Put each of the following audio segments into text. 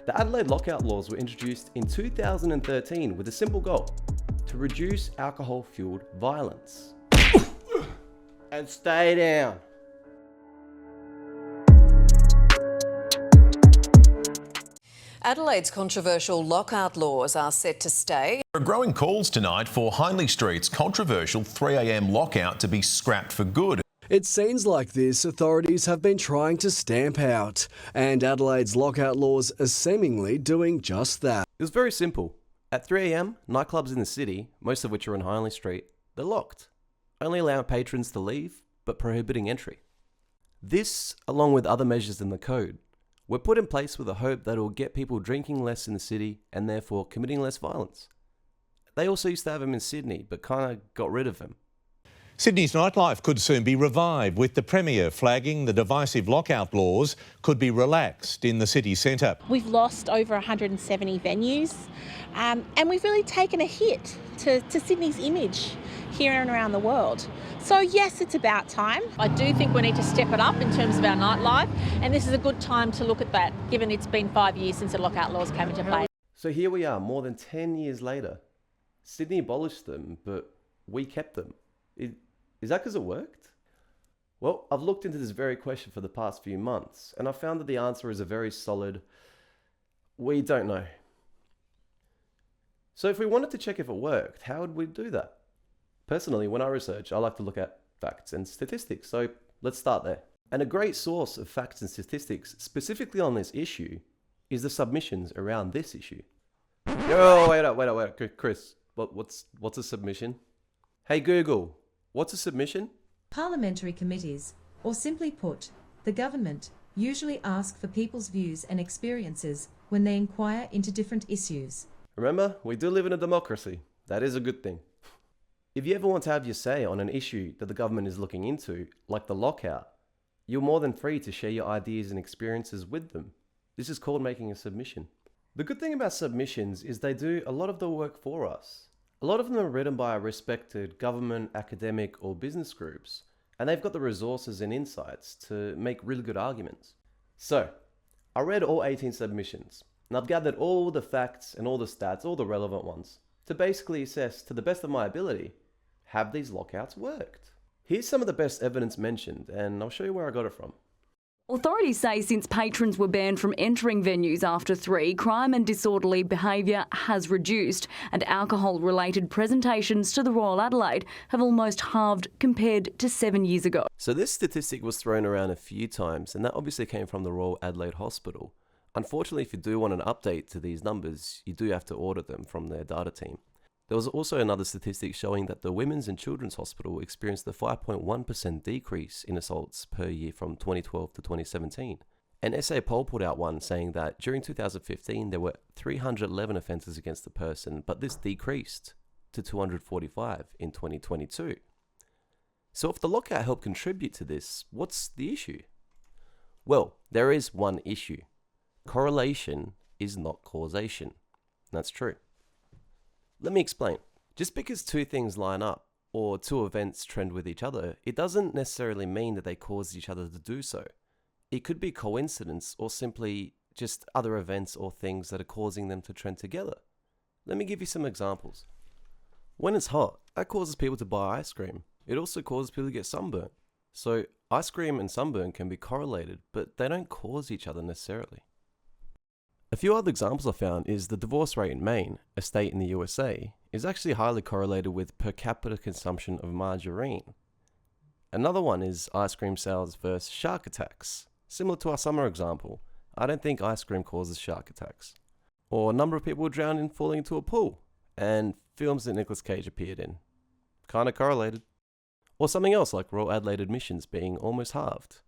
The Adelaide Lockout laws were introduced in 2013 with a simple goal: to reduce alcohol-fueled violence. And stay down. Adelaide's controversial lockout laws are set to stay. There are growing calls tonight for Hindley Street's controversial 3 a.m. lockout to be scrapped for good. It's scenes like this authorities have been trying to stamp out, and Adelaide's lockout laws are seemingly doing just that. It was very simple. At 3 a.m, nightclubs in the city, most of which are on Hindley Street, they're locked, only allowing patrons to leave, but prohibiting entry. This, along with other measures in the code, were put in place with the hope that it will get people drinking less in the city and therefore committing less violence. They also used to have them in Sydney, but kind of got rid of them. Sydney's nightlife could soon be revived, with the Premier flagging the divisive lockout laws could be relaxed in the city centre. We've lost over 170 venues and we've really taken a hit to Sydney's image here and around the world. So yes, it's about time. I do think we need to step it up in terms of our nightlife, and this is a good time to look at that, given it's been 5 years since the lockout laws came into play. So here we are, more than 10 years later. Sydney abolished them, but we kept them. Is that because it worked? Well, I've looked into this very question for the past few months, and I found that the answer is a very solid, we don't know. So if we wanted to check if it worked, how would we do that? Personally, when I research, I like to look at facts and statistics, so let's start there. And a great source of facts and statistics specifically on this issue is the submissions around this issue. Yo, wait up, Chris, what's a submission? Hey Google, what's a submission? Parliamentary committees, or simply put, the government, usually ask for people's views and experiences when they inquire into different issues. Remember, we do live in a democracy. That is a good thing. If you ever want to have your say on an issue that the government is looking into, like the lockout, you're more than free to share your ideas and experiences with them. This is called making a submission. The good thing about submissions is they do a lot of the work for us. A lot of them are written by respected government, academic, or business groups, and they've got the resources and insights to make really good arguments. So, I read all 18 submissions, and I've gathered all the facts and all the stats, all the relevant ones, to basically assess, to the best of my ability, have these lockouts worked? Here's some of the best evidence mentioned, and I'll show you where I got it from. Authorities say since patrons were banned from entering venues after 3, crime and disorderly behaviour has reduced, and alcohol-related presentations to the Royal Adelaide have almost halved compared to 7 years ago. So this statistic was thrown around a few times, and that obviously came from the Royal Adelaide Hospital. Unfortunately, if you do want an update to these numbers, you do have to order them from their data team. There was also another statistic showing that the Women's and Children's Hospital experienced a 5.1% decrease in assaults per year from 2012 to 2017. An SA poll put out one saying that during 2015 there were 311 offences against the person, but this decreased to 245 in 2022. So if the lockout helped contribute to this, what's the issue? Well, there is one issue. Correlation is not causation. That's true. Let me explain. Just because two things line up or two events trend with each other, it doesn't necessarily mean that they caused each other to do so. It could be coincidence or simply just other events or things that are causing them to trend together. Let me give you some examples. When it's hot, that causes people to buy ice cream. It also causes people to get sunburnt. So ice cream and sunburn can be correlated, but they don't cause each other necessarily. A few other examples I found is the divorce rate in Maine, a state in the USA, is actually highly correlated with per capita consumption of margarine. Another one is ice cream sales versus shark attacks. Similar to our summer example, I don't think ice cream causes shark attacks. Or a number of people drowned in falling into a pool, and films that Nicolas Cage appeared in. Kinda correlated. Or something else like Royal Adelaide admissions being almost halved.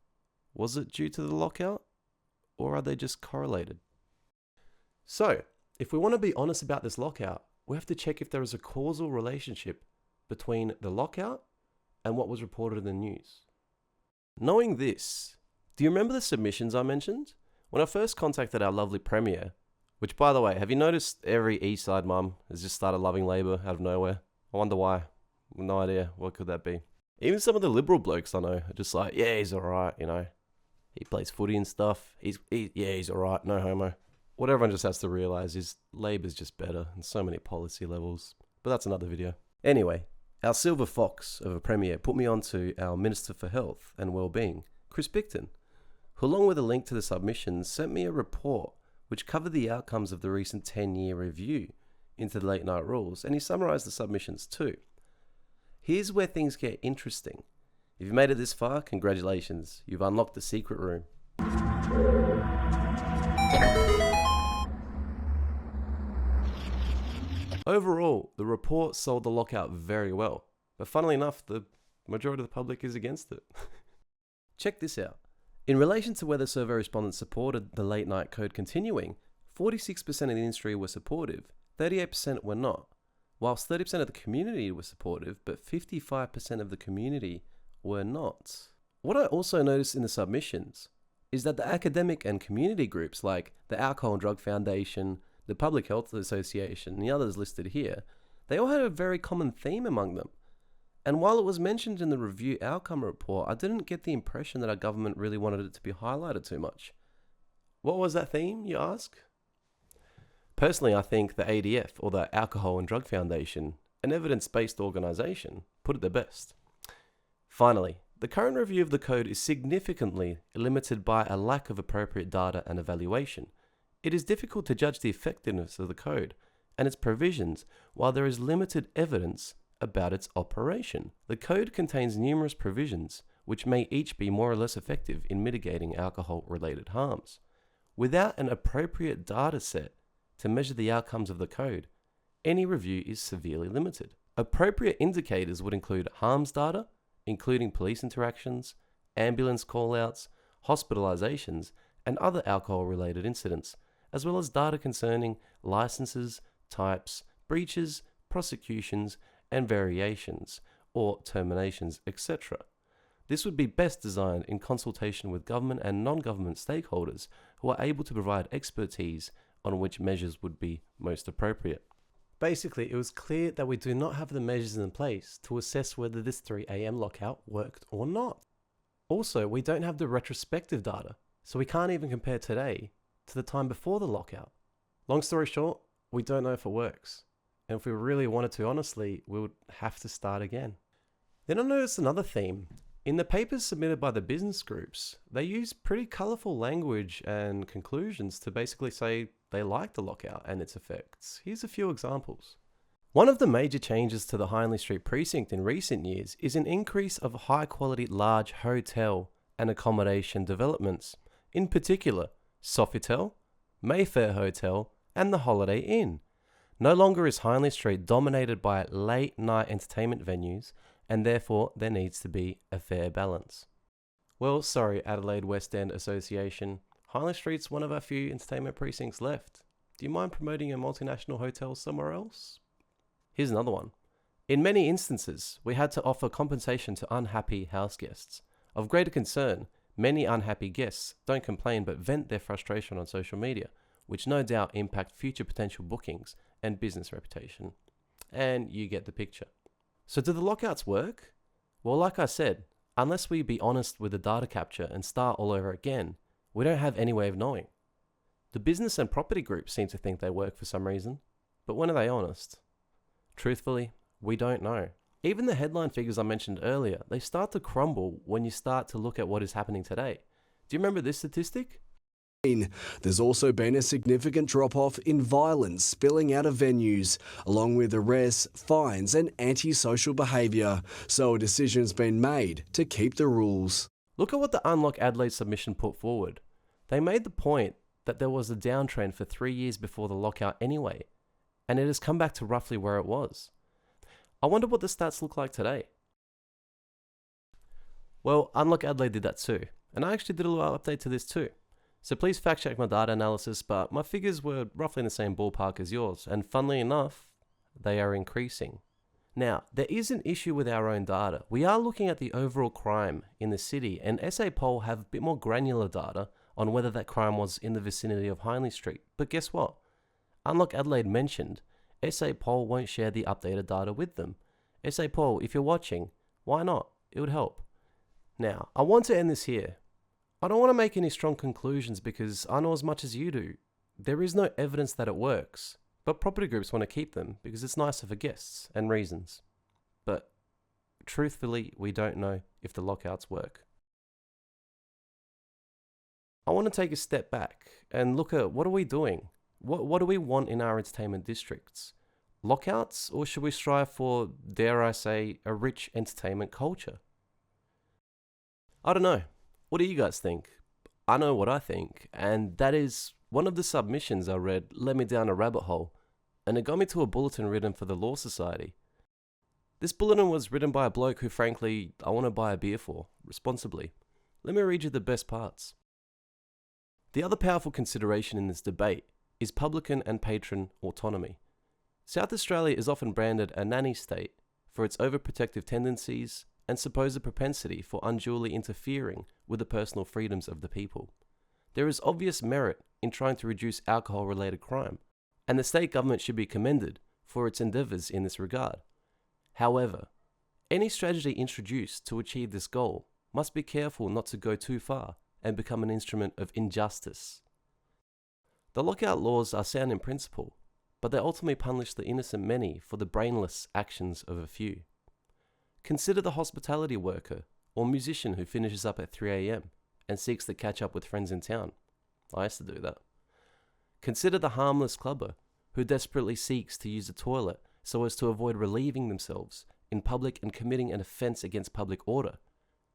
Was it due to the lockout? Or are they just correlated? So, if we want to be honest about this lockout, we have to check if there is a causal relationship between the lockout and what was reported in the news. Knowing this, do you remember the submissions I mentioned? When I first contacted our lovely Premier, which by the way, have you noticed every East Side mum has just started loving Labor out of nowhere? I wonder why. No idea. What could that be? Even some of the Liberal blokes I know are just like, yeah, he's alright, you know. He plays footy and stuff. He's alright, no homo. What everyone just has to realise is Labor's just better in so many policy levels. But that's another video. Anyway, our silver fox of a Premier put me on to our Minister for Health and Wellbeing, Chris Bicton, who along with a link to the submissions sent me a report which covered the outcomes of the recent 10-year review into the late night rules, and he summarised the submissions too. Here's where things get interesting. If you made it this far, congratulations, you've unlocked the secret room. Overall, the report sold the lockout very well, but funnily enough, the majority of the public is against it. Check this out. In relation to whether survey respondents supported the late night code continuing, 46% of the industry were supportive, 38% were not, whilst 30% of the community were supportive, but 55% of the community were not. What I also noticed in the submissions is that the academic and community groups like the Alcohol and Drug Foundation, the Public Health Association, and the others listed here, they all had a very common theme among them. And while it was mentioned in the review outcome report, I didn't get the impression that our government really wanted it to be highlighted too much. What was that theme, you ask? Personally, I think the ADF, or the Alcohol and Drug Foundation, an evidence-based organisation, put it the best. Finally, the current review of the code is significantly limited by a lack of appropriate data and evaluation. It is difficult to judge the effectiveness of the code and its provisions while there is limited evidence about its operation. The code contains numerous provisions which may each be more or less effective in mitigating alcohol-related harms. Without an appropriate data set to measure the outcomes of the code, any review is severely limited. Appropriate indicators would include harms data, including police interactions, ambulance call-outs, hospitalizations, and other alcohol-related incidents, as well as data concerning licenses, types, breaches, prosecutions, and variations, or terminations, etc. This would be best designed in consultation with government and non-government stakeholders who are able to provide expertise on which measures would be most appropriate. Basically, it was clear that we do not have the measures in place to assess whether this 3 AM lockout worked or not. Also, we don't have the retrospective data, so we can't even compare today to the time before the lockout. Long story short, we don't know if it works. And if we really wanted to, honestly, we would have to start again. Then I noticed another theme. In the papers submitted by the business groups, they use pretty colourful language and conclusions to basically say they like the lockout and its effects. Here's a few examples. One of the major changes to the Hindley Street precinct in recent years is an increase of high-quality large hotel and accommodation developments, in particular Sofitel, Mayfair Hotel, and the Holiday Inn. No longer is Hindley Street dominated by late-night entertainment venues, and therefore there needs to be a fair balance. Well, sorry, Adelaide West End Association, Hindley Street's one of our few entertainment precincts left. Do you mind promoting a multinational hotel somewhere else? Here's another one. In many instances, we had to offer compensation to unhappy house guests. Of greater concern, many unhappy guests don't complain but vent their frustration on social media, which no doubt impact future potential bookings and business reputation. And you get the picture. So do the lockouts work? Well, like I said, unless we be honest with the data capture and start all over again, we don't have any way of knowing. The business and property groups seem to think they work for some reason, but when are they honest? Truthfully, we don't know. Even the headline figures I mentioned earlier, they start to crumble when you start to look at what is happening today. Do you remember this statistic? There's also been a significant drop-off in violence spilling out of venues, along with arrests, fines and antisocial behaviour, so a decision's been made to keep the rules. Look at what the Unlock Adelaide submission put forward. They made the point that there was a downtrend for 3 years before the lockout anyway, and it has come back to roughly where it was. I wonder what the stats look like today. Well, Unlock Adelaide did that too, and I actually did a little update to this too. So please fact check my data analysis, but my figures were roughly in the same ballpark as yours, and funnily enough, they are increasing. Now, there is an issue with our own data. We are looking at the overall crime in the city, and SA Poll have a bit more granular data on whether that crime was in the vicinity of Hindley Street. But guess what? Unlock Adelaide mentioned, SA Poll won't share the updated data with them. SA Poll, if you're watching, why not? It would help. Now, I want to end this here. I don't want to make any strong conclusions because I know as much as you do, There is no evidence that it works, but property groups want to keep them because it's nicer for guests and reasons. But truthfully, we don't know if the lockouts work. I want to take a step back and look at what are we doing? What do we want in our entertainment districts? Lockouts, or should we strive for, dare I say, a rich entertainment culture? I don't know. What do you guys think? I know what I think, and that is one of the submissions I read led me down a rabbit hole, and it got me to a bulletin written for the Law Society. This bulletin was written by a bloke who frankly I want to buy a beer for, responsibly. Let me read you the best parts. The other powerful consideration in this debate is publican and patron autonomy. South Australia is often branded a nanny state for its overprotective tendencies and supposed propensity for unduly interfering with the personal freedoms of the people. There is obvious merit in trying to reduce alcohol-related crime, and the state government should be commended for its endeavours in this regard. However, any strategy introduced to achieve this goal must be careful not to go too far and become an instrument of injustice. The lockout laws are sound in principle, but they ultimately punish the innocent many for the brainless actions of a few. Consider the hospitality worker or musician who finishes up at 3 a.m. and seeks to catch up with friends in town. I used to do that. Consider the harmless clubber who desperately seeks to use the toilet so as to avoid relieving themselves in public and committing an offence against public order.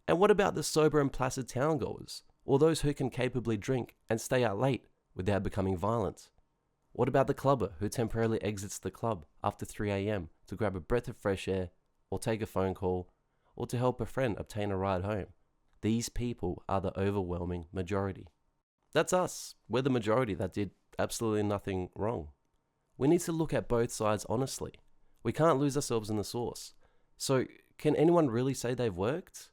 And what about the sober and placid towngoers, or those who can capably drink and stay out late without becoming violent? What about the clubber who temporarily exits the club after 3 a.m. to grab a breath of fresh air, or take a phone call, or to help a friend obtain a ride home? These people are the overwhelming majority. That's us. We're the majority that did absolutely nothing wrong. We need to look at both sides honestly. We can't lose ourselves in the sauce. So, can anyone really say they've worked?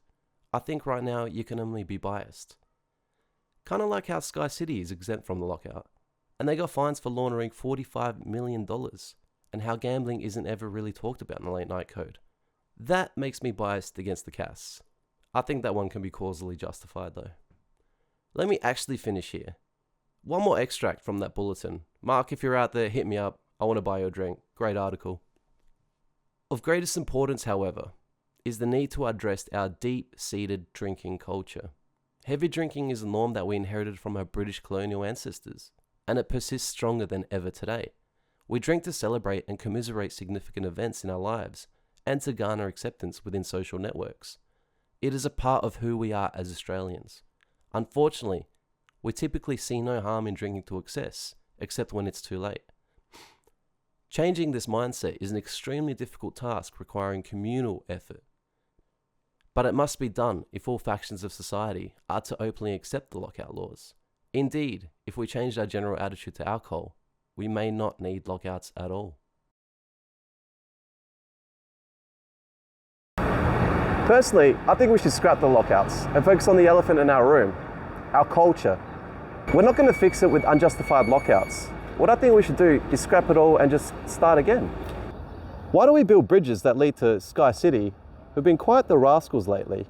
I think right now you can only be biased. Kind of like how Sky City is exempt from the lockout, and they got fines for laundering $45 million, and how gambling isn't ever really talked about in the late night code. That makes me biased against the Cass. I think that one can be causally justified though. Let me actually finish here. One more extract from that bulletin. Mark, if you're out there, hit me up. I want to buy you a drink. Great article. Of greatest importance, however, is the need to address our deep-seated drinking culture. Heavy drinking is a norm that we inherited from our British colonial ancestors, and it persists stronger than ever today. We drink to celebrate and commiserate significant events in our lives, and to garner acceptance within social networks. It is a part of who we are as Australians. Unfortunately, we typically see no harm in drinking to excess, except when it's too late. Changing this mindset is an extremely difficult task requiring communal effort. But it must be done if all factions of society are to openly accept the lockout laws. Indeed, if we changed our general attitude to alcohol, we may not need lockouts at all. Personally, I think we should scrap the lockouts and focus on the elephant in our room, our culture. We're not going to fix it with unjustified lockouts. What I think we should do is scrap it all and just start again. Why do we build bridges that lead to Sky City, who've been quite the rascals lately,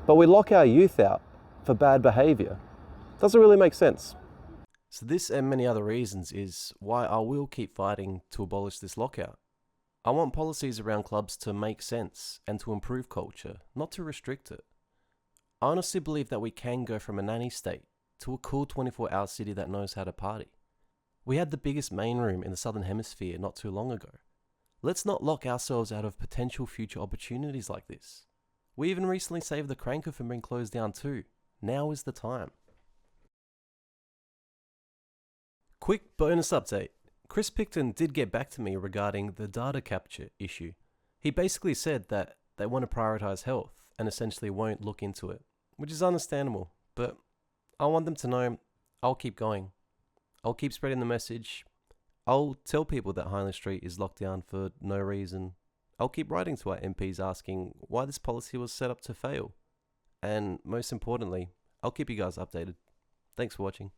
but we lock our youth out for bad behaviour? Doesn't really make sense. So this and many other reasons is why I will keep fighting to abolish this lockout. I want policies around clubs to make sense and to improve culture, not to restrict it. I honestly believe that we can go from a nanny state to a cool 24-hour city that knows how to party. We had the biggest main room in the Southern Hemisphere not too long ago. Let's not lock ourselves out of potential future opportunities like this. We even recently saved the Cranker from being closed down too. Now is the time. Quick bonus update. Chris Picton did get back to me regarding the data capture issue. He basically said that they want to prioritise health and essentially won't look into it, which is understandable, but I want them to know I'll keep going. I'll keep spreading the message. I'll tell people that Hindley Street is locked down for no reason. I'll keep writing to our MPs asking why this policy was set up to fail. And most importantly, I'll keep you guys updated. Thanks for watching.